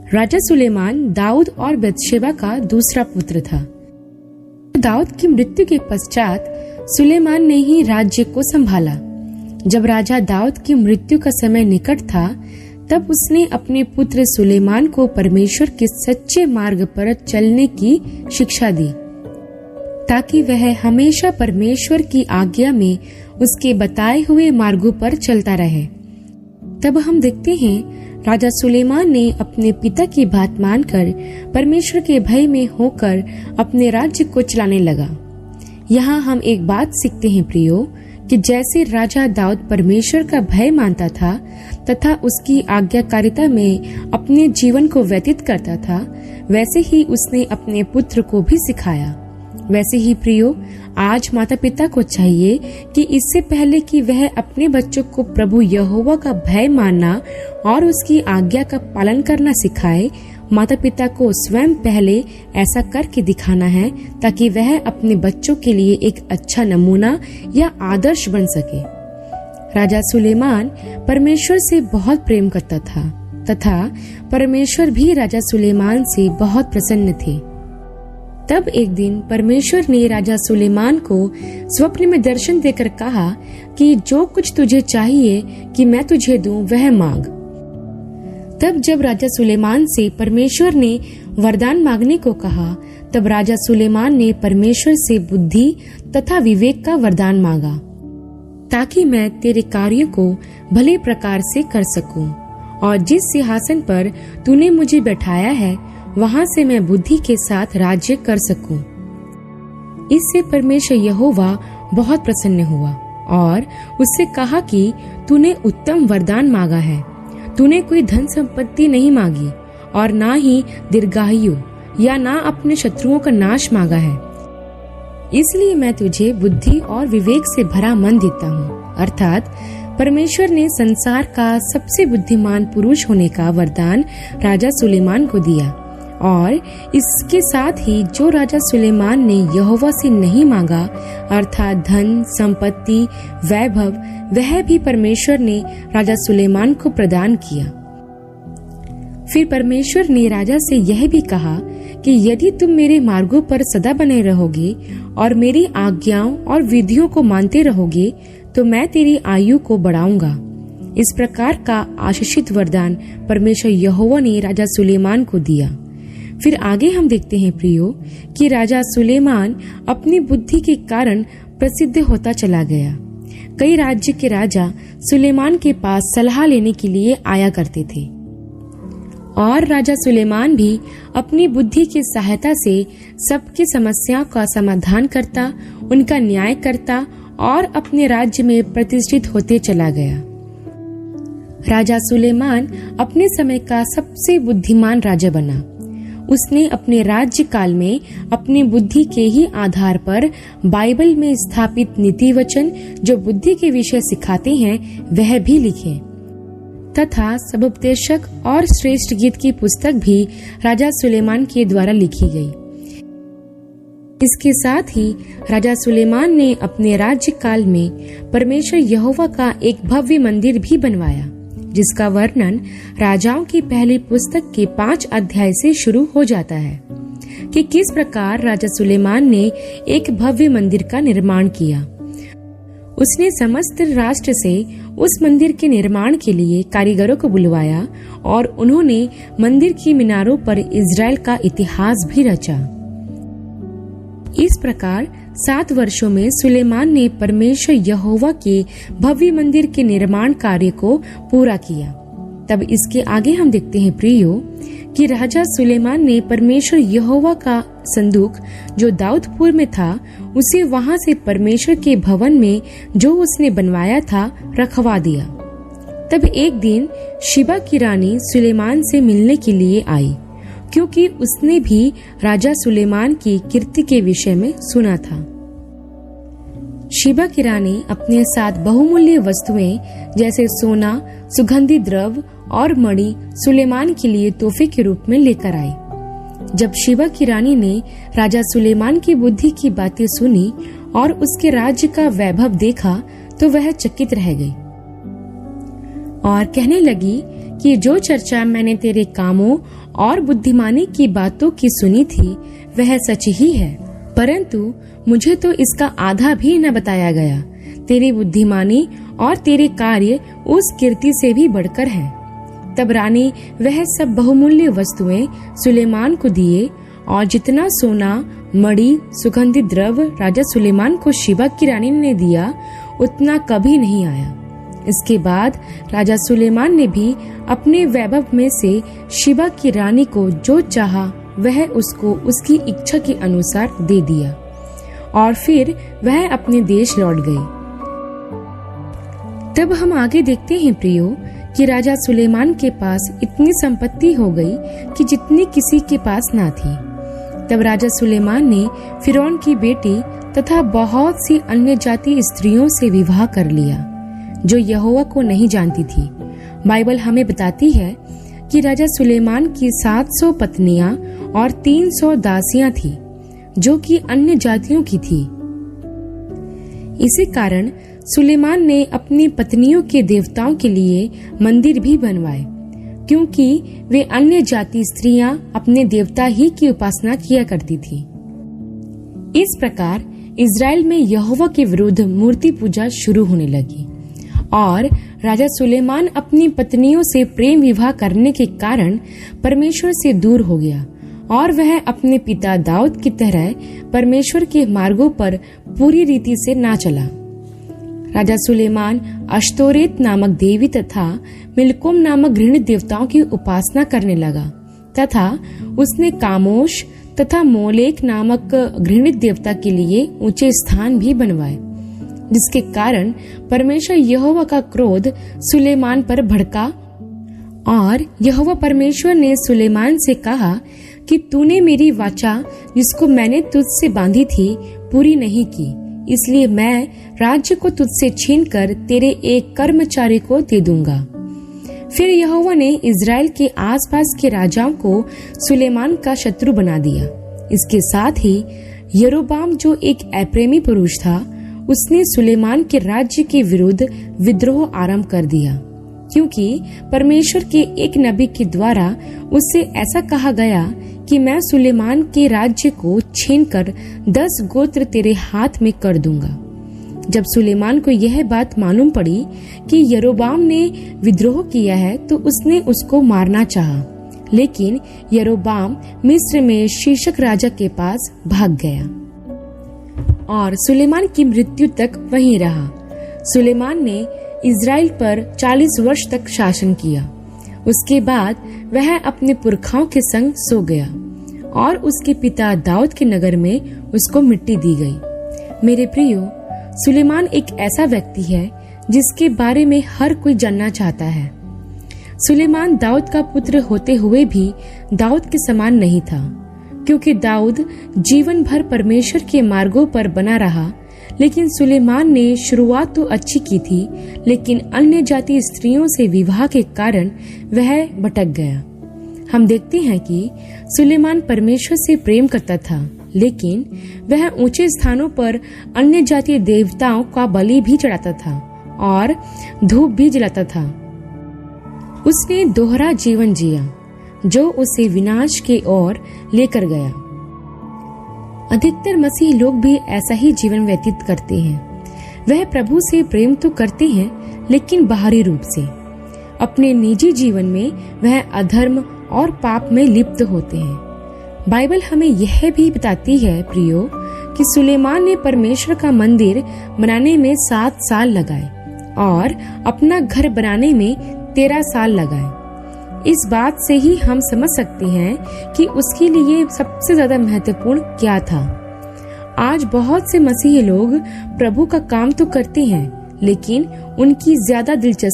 राजा सुलेमान दाऊद और बत्शेबा का दूसरा पुत्र था। दाऊद की मृत्यु के पश्चात सुलेमान ने ही राज्य को संभाला। जब राजा दाऊद की मृत्यु का समय निकट था, तब उसने अपने पुत्र सुलेमान को परमेश्वर के सच्चे मार्ग पर चलने की शिक्षा दी, ताकि वह हमेशा परमेश्वर की आज्ञा में उसके बताए हुए मार्गों पर चलता रहे। तब हम देखते हैं राजा सुलेमान ने अपने पिता की बात मानकर परमेश्वर के भय में होकर अपने राज्य को चलाने लगा। यहाँ हम एक बात सीखते हैं प्रियो, कि जैसे राजा दाऊद परमेश्वर का भय मानता था तथा उसकी आज्ञाकारिता में अपने जीवन को व्यतीत करता था, वैसे ही उसने अपने पुत्र को भी सिखाया। वैसे ही प्रियो, आज माता पिता को चाहिए कि इससे पहले कि वह अपने बच्चों को प्रभु यहोवा का भय मानना और उसकी आज्ञा का पालन करना सिखाए, माता पिता को स्वयं पहले ऐसा करके दिखाना है, ताकि वह अपने बच्चों के लिए एक अच्छा नमूना या आदर्श बन सके। राजा सुलेमान परमेश्वर से बहुत प्रेम करता था तथा परमेश्वर भी राजा सुलेमान से बहुत प्रसन्न थे। तब एक दिन परमेश्वर ने राजा सुलेमान को स्वप्न में दर्शन देकर कहा कि जो कुछ तुझे चाहिए कि मैं तुझे दूं, वह मांग। तब जब राजा सुलेमान से परमेश्वर ने वरदान मांगने को कहा, तब राजा सुलेमान ने परमेश्वर से बुद्धि तथा विवेक का वरदान मांगा, ताकि मैं तेरे कार्यों को भले प्रकार से कर सकूं और जिस सिंहासन पर तूने मुझे बैठाया है, वहां से मैं बुद्धि के साथ राज्य कर सकूं। इससे परमेश्वर यहोवा बहुत प्रसन्न हुआ और उससे कहा कि तूने उत्तम वरदान मांगा है। तूने कोई धन संपत्ति नहीं मांगी और ना ही दीर्घायु या ना अपने शत्रुओं का नाश मांगा है। इसलिए मैं तुझे बुद्धि और विवेक से भरा मन देता हूँ। अर्थात परमेश्वर ने संसार का सबसे बुद्धिमान पुरुष होने का वरदान राजा सुलेमान को दिया, और इसके साथ ही जो राजा सुलेमान ने यहोवा से नहीं मांगा, अर्थात धन, संपत्ति, वैभव, वह भी परमेश्वर ने राजा सुलेमान को प्रदान किया। फिर परमेश्वर ने राजा से यह भी कहा कि यदि तुम मेरे मार्गों पर सदा बने रहोगे और मेरी आज्ञाओं और विधियों को मानते रहोगे, तो मैं तेरी आयु को बढ़ाऊंगा। इस प्रकार का आशीषित वरदान परमेश्वर यहोवा ने राजा सुलेमान को दिया। फिर आगे हम देखते हैं प्रियो, कि राजा सुलेमान अपनी बुद्धि के कारण प्रसिद्ध होता चला गया। कई राज्य के राजा सुलेमान के पास सलाह लेने के लिए आया करते थे, और राजा सुलेमान भी अपनी बुद्धि की सहायता से सबकी समस्याओं का समाधान करता, उनका न्याय करता और अपने राज्य में प्रतिष्ठित होते चला गया। राजा सुलेमान अपने समय का सबसे बुद्धिमान राजा बना। उसने अपने राज्य काल में अपनी बुद्धि के ही आधार पर बाइबल में स्थापित नीति वचन जो बुद्धि के विषय सिखाते हैं, वह भी लिखे तथा सबोपदेशक और श्रेष्ठ गीत की पुस्तक भी राजा सुलेमान के द्वारा लिखी गई। इसके साथ ही राजा सुलेमान ने अपने राज्य काल में परमेश्वर यहोवा का एक भव्य मंदिर भी बनवाया, जिसका वर्णन राजाओं की पहली पुस्तक के 5 अध्याय से शुरू हो जाता है कि किस प्रकार राजा सुलेमान ने एक भव्य मंदिर का निर्माण किया। उसने समस्त राष्ट्र से उस मंदिर के निर्माण के लिए कारीगरों को बुलवाया और उन्होंने मंदिर की मीनारों पर इज़राइल का इतिहास भी रचा। इस प्रकार 7 वर्षों में सुलेमान ने परमेश्वर यहोवा के भव्य मंदिर के निर्माण कार्य को पूरा किया। तब इसके आगे हम देखते हैं प्रियो, कि राजा सुलेमान ने परमेश्वर यहोवा का संदूक जो दाऊदपुर में था, उसे वहां से परमेश्वर के भवन में जो उसने बनवाया था रखवा दिया। तब एक दिन शिबा की रानी सुलेमान से मिलने के लिए आई, क्योंकि उसने भी राजा सुलेमान की कीर्ति के विषय में सुना था। शिबा की रानी अपने साथ बहुमूल्य वस्तुएं जैसे सोना, सुगंधित द्रव्य और मणि सुलेमान के लिए तोहफे के रूप में लेकर आई। जब शिबा की रानी ने राजा सुलेमान की बुद्धि की बातें सुनी और उसके राज्य का वैभव देखा, तो वह चकित रह गई और कहने लगी कि जो चर्चा मैंने तेरे कामों और बुद्धिमानी की बातों की सुनी थी वह सच ही है, परंतु मुझे तो इसका आधा भी न बताया गया। तेरी बुद्धिमानी और तेरे कार्य उस कीर्ति से भी बढ़कर हैं। तब रानी वह सब बहुमूल्य वस्तुएं सुलेमान को दिए, और जितना सोना, मणि, सुगंधित द्रव्य राजा सुलेमान को शीबा की रानी ने दिया, उतना कभी नहीं आया। इसके बाद राजा सुलेमान ने भी अपने वैभव में से शीबा की रानी को जो चाहा वह उसको उसकी इच्छा के अनुसार दे दिया, और फिर वह अपने देश लौट गई। तब हम आगे देखते हैं प्रियो कि राजा सुलेमान के पास इतनी संपत्ति हो गई कि जितनी किसी के पास ना थी। तब राजा सुलेमान ने फिरौन की बेटी तथा बहुत सी अन्य जाति स्त्रियों से विवाह कर लिया जो यहोवा को नहीं जानती थी। बाइबल हमें बताती है कि राजा सुलेमान की 700 पत्नियां और 300 दासियां थी जो कि अन्य जातियों की थी। इसी कारण सुलेमान ने अपनी पत्नियों के देवताओं के लिए मंदिर भी बनवाए, क्योंकि वे अन्य जाति स्त्रियां अपने देवता ही की उपासना किया करती थी। इस प्रकार इज़राइल में यहोवा के विरुद्ध मूर्ति पूजा शुरू होने लगी, और राजा सुलेमान अपनी पत्नियों से प्रेम विवाह करने के कारण परमेश्वर से दूर हो गया, और वह अपने पिता दाऊद की तरह परमेश्वर के मार्गों पर पूरी रीति से ना चला। राजा सुलेमान अश्तोरेत नामक देवी तथा मिल्कोम नामक घृणित देवताओं की उपासना करने लगा, तथा उसने कामोश तथा मोलेक नामक घृणित देवता के लिए ऊंचे स्थान भी बनवाए, जिसके कारण परमेश्वर यहोवा का क्रोध सुलेमान पर भड़का। और यहोवा परमेश्वर ने सुलेमान से कहा कि तूने मेरी वाचा जिसको मैंने तुझसे बांधी थी पूरी नहीं की, इसलिए मैं राज्य को तुझसे छीनकर तेरे एक कर्मचारी को दे दूंगा। फिर यहोवा ने इज़राइल के आसपास के राजाओं को सुलेमान का शत्रु बना दिया। इसके साथ ही यरोबाम जो एक अप्रेमी पुरुष था, उसने सुलेमान के राज्य के विरुद्ध विद्रोह आरंभ कर दिया, क्योंकि परमेश्वर के एक नबी के द्वारा उससे ऐसा कहा गया कि मैं सुलेमान के राज्य को छीनकर 10 गोत्र तेरे हाथ में कर दूंगा। जब सुलेमान को यह बात मालूम पड़ी कि यरोबाम ने विद्रोह किया है, तो उसने उसको मारना चाहा, लेकिन यरोबाम मिस्र में शीशक राजा के पास भाग गया और सुलेमान की मृत्यु तक वहीं रहा। सुलेमान ने इज़राइल पर 40 वर्ष तक शासन किया। उसके बाद वह अपने पुरखाओं के संग सो गया, और उसके पिता दाऊद के नगर में उसको मिट्टी दी गई। मेरे प्रियो, सुलेमान एक ऐसा व्यक्ति है जिसके बारे में हर कोई जानना चाहता है। सुलेमान दाऊद का पुत्र होते हुए भी दाऊद के समान नहीं था, क्योंकि दाऊद जीवन भर परमेश्वर के मार्गों पर बना रहा, लेकिन सुलेमान ने शुरुआत तो अच्छी की थी, लेकिन अन्य जाति स्त्रियों से विवाह के कारण वह भटक गया। हम देखते हैं कि सुलेमान परमेश्वर से प्रेम करता था, लेकिन वह ऊंचे स्थानों पर अन्य जातीय देवताओं का बलि भी चढ़ाता था और धूप भी जलाता था। उसने दोहरा जीवन जिया जो उसे विनाश की ओर लेकर गया। अधिकतर मसीही लोग भी ऐसा ही जीवन व्यतीत करते हैं। वह प्रभु से प्रेम तो करते हैं, लेकिन बाहरी रूप से। अपने निजी जीवन में वह अधर्म और पाप में लिप्त होते हैं। बाइबल हमें यह भी बताती है प्रियो कि सुलेमान ने परमेश्वर का मंदिर बनाने में 7 साल लगाए और अपना घर बनाने में 13 साल लगाए। इस बात से ही हम समझ सकते हैं कि उसके लिए सबसे ज्यादा महत्वपूर्ण क्या था। आज बहुत से मसीही लोग प्रभु का काम तो करते हैं, लेकिन उनकी ज्यादा दिलचस्पी